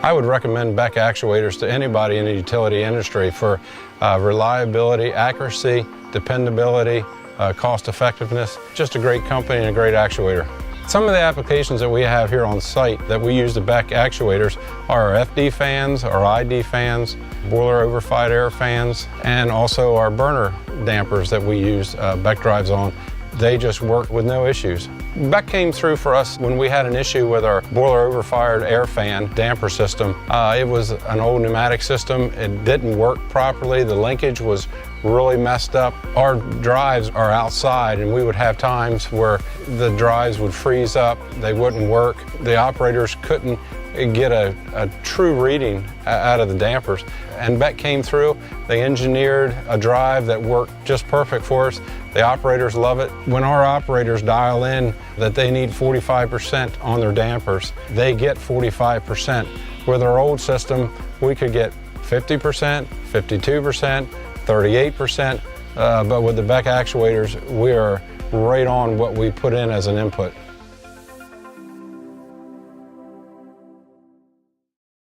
I would recommend Beck Actuators to anybody in the utility industry for reliability, accuracy, dependability, cost effectiveness. Just a great company and a great actuator. Some of the applications that we have here on site that we use the Beck actuators are our FD fans, our ID fans, boiler overflight air fans, and also our burner dampers that we use Beck drives on. They just work with no issues. Beck came through for us when we had an issue with our boiler overfired air fan damper system. It was an old pneumatic system. It didn't work properly. The linkage was really messed up. Our drives are outside, and we would have times where the drives would freeze up. They wouldn't work. The operators couldn't get a true reading out of the dampers. And Beck came through. They engineered a drive that worked just perfect for us. The operators love it. When our operators dial in that they need 45% on their dampers, they get 45%. With our old system, we could get 50%, 52%, 38%, but with the Beck actuators, we are right on what we put in as an input.